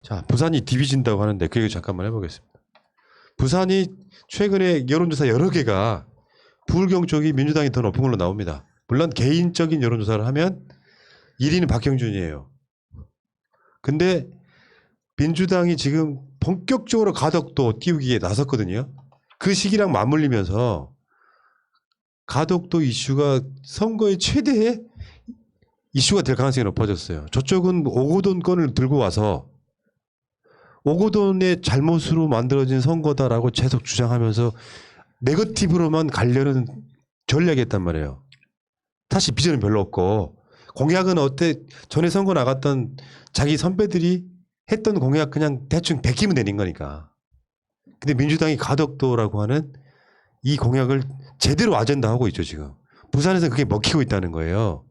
자, 부산이 디비진다고 하는데 그 얘기 잠깐만 해보겠습니다. 부산이 최근에 여론조사 여러 개가 부울경 쪽이 민주당이 더 높은 걸로 나옵니다. 물론 개인적인 여론조사를 하면 1위는 박형준이에요. 근데 민주당이 지금 본격적으로 가덕도 띄우기에 나섰거든요. 그 시기랑 맞물리면서 가덕도 이슈가 선거의 최대의 이슈가 될 가능성이 높아졌어요. 저쪽은 오고돈 건을 들고 와서 오고돈의 잘못으로 만들어진 선거다라고 계속 주장하면서 네거티브로만 가려는 전략이었단 말이에요. 사실 비전은 별로 없고 공약은 어때 전에 선거 나갔던 자기 선배들이 했던 공약 그냥 대충 베끼면 되는 거니까. 근데 민주당이 가덕도라고 하는 이 공약을 제대로 아젠다하고 있죠 지금. 부산에서 그게 먹히고 있다는 거예요.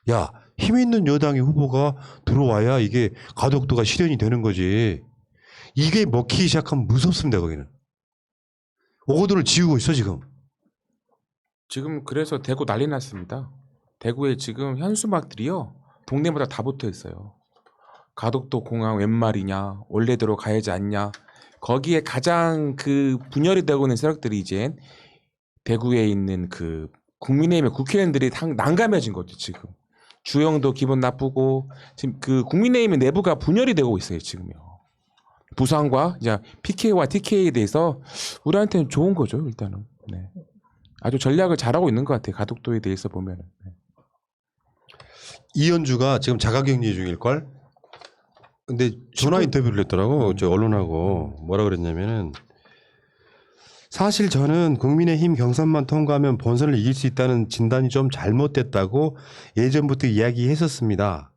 야, 힘 있는 여당의 후보가 들어와야 이게 가덕도가 실현이 되는 거지. 이게 먹히기 시작하면 무섭습니다 거기는. 오고도를 지우고 있어 지금. 지금 그래서 대구 난리 났습니다. 대구에 지금 현수막들이요 동네마다 다 붙어 있어요. 가덕도 공항 웬 말이냐, 원래대로 가야지 않냐. 거기에 가장 그 분열이 되고 있는 세력들이 이제 대구에 있는 그 국민의힘의 국회의원들이 난감해진 거죠 지금. 주영도 기분 나쁘고 지금 그 국민의힘의 내부가 분열이 되고 있어요 지금요. 부산과 이제 PK와 TK에 대해서 우리한테는 좋은 거죠 일단은. 네. 아주 전략을 잘하고 있는 것 같아요 가덕도에 대해서 보면은. 네. 이현주가 지금 자가격리 중일 걸. 근데 전화 인터뷰를 했더라고 저 언론하고. 뭐라 그랬냐면은 사실 저는 국민의힘 경선만 통과하면 본선을 이길 수 있다는 진단이 좀 잘못됐다고 예전부터 이야기했었습니다.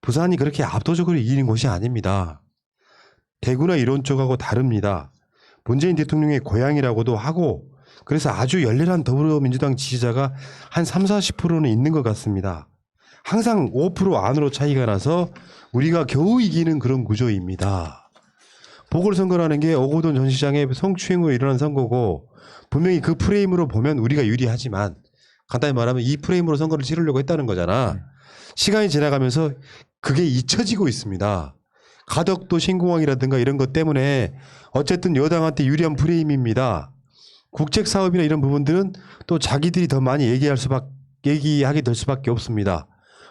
부산이 그렇게 압도적으로 이기는 곳이 아닙니다. 대구나 이런 쪽하고 다릅니다. 문재인 대통령의 고향이라고도 하고 그래서 아주 열렬한 더불어민주당 지지자가 한 30-40%는 있는 것 같습니다. 항상 5% 안으로 차이가 나서 우리가 겨우 이기는 그런 구조입니다. 보궐선거라는 게 오고돈 전 시장의 성추행으로 일어난 선거고 분명히 그 프레임으로 보면 우리가 유리하지만 간단히 말하면 이 프레임으로 선거를 치르려고 했다는 거잖아. 시간이 지나가면서 그게 잊혀지고 있습니다. 가덕도 신공항이라든가 이런 것 때문에 어쨌든 여당한테 유리한 프레임입니다. 국책사업이나 이런 부분들은 또 자기들이 더 많이 얘기하게 될 수밖에 없습니다.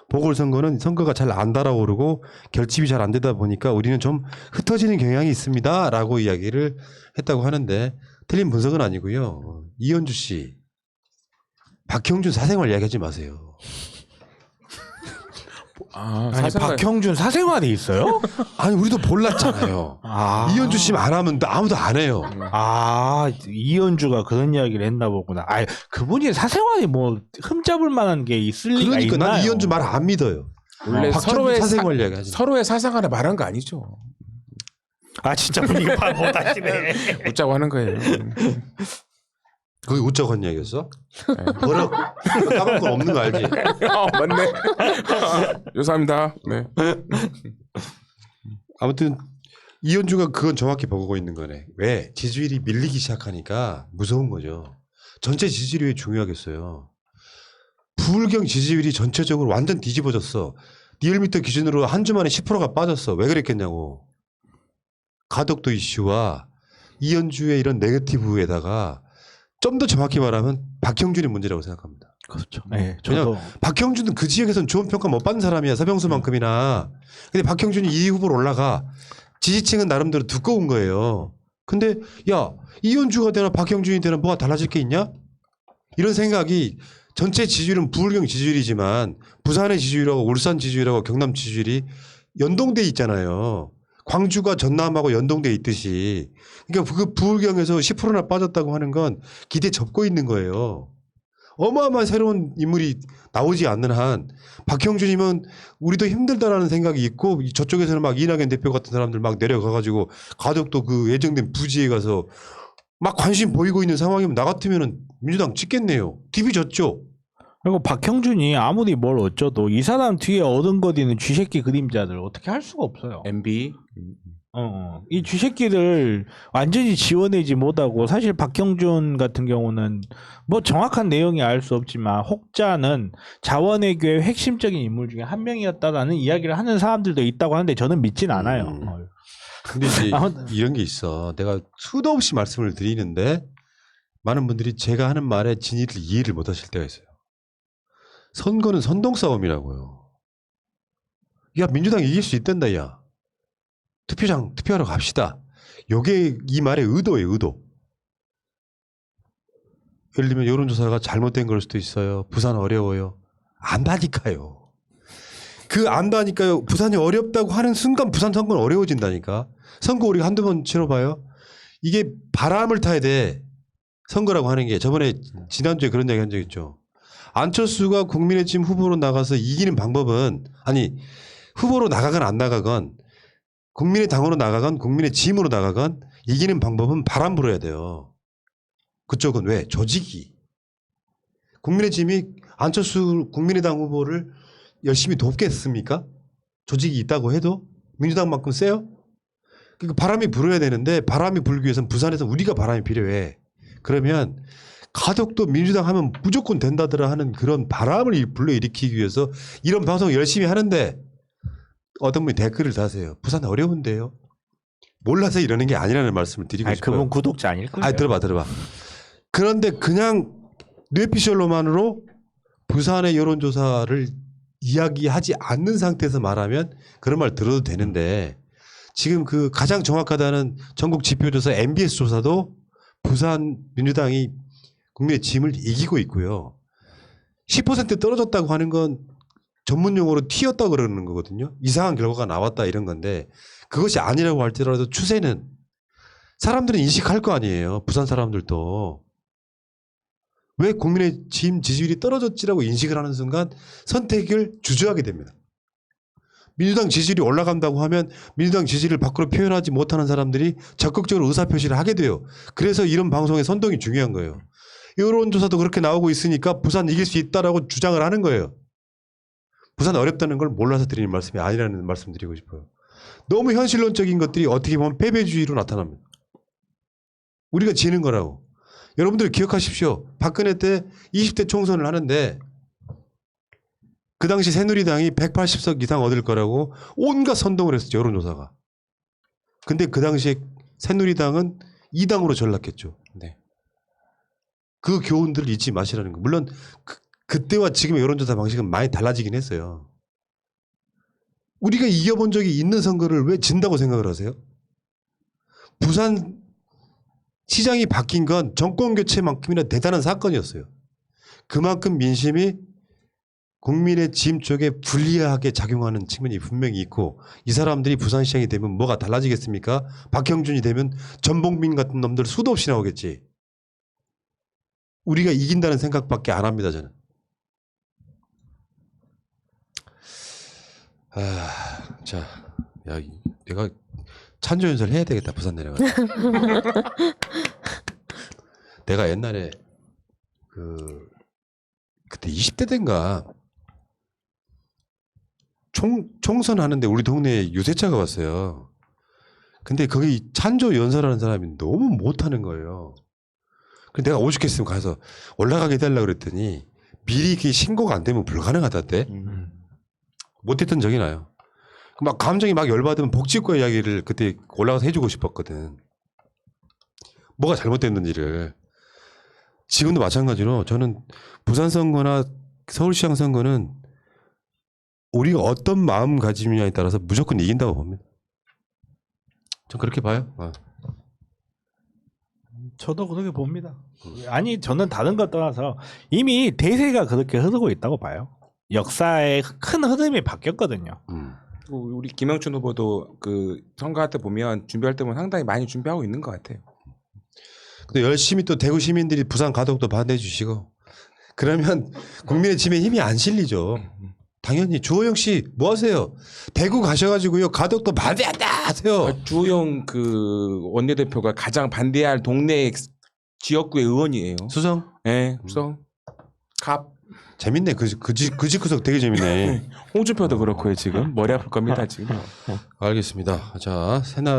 보궐선거는 선거가 잘 안 달아오르고 결집이 잘 안 되다 보니까 우리는 좀 흩어지는 경향이 있습니다. 라고 이야기를 했다고 하는데 틀린 분석은 아니고요. 이현주 씨, 박형준 사생활 이야기하지 마세요. 아니 박형준 사생활이 있어요? 아니 우리도 몰랐잖아요. 이현주 씨 안 하면 아무도 안 해요. 이현주가 그런 이야기를 했나 보구나. 그분이 사생활이 뭐 흠잡을 만한 게 있을 리가 그러니까 있나요? 난 이현주 말 안 믿어요. 원래 박형준 사생활 이야기하지. 서로의 사생활을 말한 거 아니죠. 진짜 분위기 파악 못하시네. 웃자고 하는 거예요. 거기 웃자고 한 이야기였어? 뭐라고? 까먹을 건 없는 거 알지? 맞네. 죄송합니다. 네. 아무튼 이현주가 그건 정확히 보고 있는 거네. 왜? 지지율이 밀리기 시작하니까 무서운 거죠. 전체 지지율이 중요하겠어요. 부울경 지지율이 전체적으로 완전 뒤집어졌어. 리얼미터 기준으로 한 주 만에 10%가 빠졌어. 왜 그랬겠냐고. 가덕도 이슈와 이현주의 이런 네거티브에다가 좀 더 정확히 말하면 박형준이 문제라고 생각합니다. 그렇죠. 네, 왜냐면 박형준은 그 지역에서는 좋은 평가 못 받는 사람이야. 서병수만큼이나. 근데 박형준이 2위 후보로 올라가. 지지층은 나름대로 두꺼운 거예요. 근데 야 이현주가 되나 박형준이 되나 뭐가 달라질 게 있냐? 이런 생각이 전체 지지율은 부울경 지지율이지만 부산의 지지율하고 울산 지지율하고 경남 지지율이 연동돼 있잖아요. 광주가 전남하고 연동돼 있듯이. 그러니까 그 부울경에서 10%나 빠졌다고 하는 건 기대 접고 있는 거예요. 어마어마한 새로운 인물이 나오지 않는 한 박형준이면 우리도 힘들다라는 생각이 있고 저쪽에서는 막 이낙연 대표 같은 사람들 막 내려가가지고 가덕도 그 예정된 부지에 가서 막 관심 보이고 있는 상황이면 나 같으면 민주당 찍겠네요. TV 졌죠. 그리고 박형준이 아무리 뭘 어쩌도 이 사람 뒤에 어른거리는 쥐새끼 그림자들 어떻게 할 수가 없어요. MB. 이 쥐새끼들 완전히 지워내지 못하고 사실 박형준 같은 경우는 뭐 정확한 내용이 알 수 없지만 혹자는 자원외교의 핵심적인 인물 중에 한 명이었다라는 이야기를 하는 사람들도 있다고 하는데 저는 믿진 않아요. 근데 이제 아무튼- 이런 게 있어. 내가 수도 없이 말씀을 드리는데 많은 분들이 제가 하는 말의 진위를 이해를 못 하실 때가 있어요. 선거는 선동 싸움이라고요. 야, 민주당 이길 수 있단다, 야. 투표하러 갑시다. 요게 이 말의 의도예요, 의도. 예를 들면 여론조사가 잘못된 걸 수도 있어요. 부산 어려워요. 안다니까요. 그 안다니까요. 부산이 어렵다고 하는 순간 부산 선거는 어려워진다니까. 선거 우리가 한두 번 치러봐요. 이게 바람을 타야 돼. 선거라고 하는 게. 저번에 지난주에 그런 이야기 한 적 있죠. 안철수가 국민의힘 후보로 나가서 이기는 방법은, 아니 후보로 나가건 안 나가건 국민의당으로 나가건 국민의힘으로 나가건 이기는 방법은 바람 불어야 돼요. 그쪽은 왜? 조직이. 국민의힘이 안철수 국민의당 후보를 열심히 돕겠습니까? 조직이 있다고 해도 민주당만큼 세요? 그러니까 바람이 불어야 되는데 바람이 불기 위해서는 부산에서 우리가 바람이 필요해. 그러면 가덕도 민주당 하면 무조건 된다더라 하는 그런 바람을 불러일으키기 위해서 이런 방송 열심히 하는데 어떤 분이 댓글을 다세요. 부산 어려운데요. 몰라서 이러는 게 아니라는 말씀을 드리고 아니, 싶어요. 그분 구독자 아닐 거예요. 들어봐. 그런데 그냥 뇌피셜로만으로 부산의 여론조사를 이야기하지 않는 상태에서 말하면 그런 말 들어도 되는데 지금 그 가장 정확하다는 전국 지표조사 MBS 조사도 부산 민주당이 국민의힘을 이기고 있고요. 10% 떨어졌다고 하는 건 전문 용어로 튀었다고 그러는 거거든요. 이상한 결과가 나왔다 이런 건데 그것이 아니라고 할지라도 추세는 사람들은 인식할 거 아니에요. 부산 사람들도. 왜 국민의힘 지지율이 떨어졌지라고 인식을 하는 순간 선택을 주저하게 됩니다. 민주당 지지율이 올라간다고 하면 민주당 지지를 밖으로 표현하지 못하는 사람들이 적극적으로 의사표시를 하게 돼요. 그래서 이런 방송의 선동이 중요한 거예요. 여론조사도 그렇게 나오고 있으니까 부산 이길 수 있다라고 주장을 하는 거예요. 부산 어렵다는 걸 몰라서 드리는 말씀이 아니라는 말씀 드리고 싶어요. 너무 현실론적인 것들이 어떻게 보면 패배주의로 나타납니다. 우리가 지는 거라고. 여러분들 기억하십시오. 박근혜 때 20대 총선을 하는데 그 당시 새누리당이 180석 이상 얻을 거라고 온갖 선동을 했었죠. 여론조사가. 근데 그 당시에 새누리당은 2당으로 전락했죠. 네. 그 교훈들을 잊지 마시라는 거. 물론 그때와 지금의 여론조사 방식은 많이 달라지긴 했어요. 우리가 이겨본 적이 있는 선거를 왜 진다고 생각을 하세요? 부산 시장이 바뀐 건 정권 교체만큼이나 대단한 사건이었어요. 그만큼 민심이 국민의 짐 쪽에 불리하게 작용하는 측면이 분명히 있고 이 사람들이 부산시장이 되면 뭐가 달라지겠습니까? 박형준이 되면 전봉민 같은 놈들 수도 없이 나오겠지. 우리가 이긴다는 생각밖에 안 합니다. 저는. 자, 야, 내가 찬조 연설 해야 되겠다. 부산 내려가. 내가 옛날에 그때 20대 때인가 총선 하는데 우리 동네에 유세차가 왔어요. 근데 거기 찬조 연설하는 사람이 너무 못하는 거예요. 그래서 내가 오죽했으면 가서 올라가게 해달라고 그랬더니 미리 이렇게 신고가 안 되면 불가능하다대. 못했던 적이 나요. 막 감정이 막 열받으면 복지과 이야기를 그때 올라가서 해주고 싶었거든. 뭐가 잘못됐는지를. 지금도 마찬가지로 저는 부산 선거나 서울시장 선거는 우리가 어떤 마음가짐이냐에 따라서 무조건 이긴다고 봅니다. 전 그렇게 봐요. 저도 그렇게 봅니다. 아니 저는 다른 것 떠나서 이미 대세가 그렇게 흐르고 있다고 봐요. 역사의 큰 흐름이 바뀌었거든요. 우리 김영춘 후보도 그 선거할 때 보면 준비할 때 보면 상당히 많이 준비하고 있는 것 같아요. 근데 열심히 또 대구 시민들이 부산 가덕도 반대해 주시고 그러면 국민의 짐에 힘이 안 실리죠. 당연히 주호영 씨 뭐 하세요? 대구 가셔가지고요 가덕도 반대한다 하세요. 주호영 그 원내대표가 가장 반대할 동네 지역구의 의원이에요. 수성? 네, 수성. 갑. 재밌네. 그 집구석 되게 재밌네. 홍준표도 그렇고요 지금 머리 아플 겁니다 지금. 알겠습니다. 자, 새날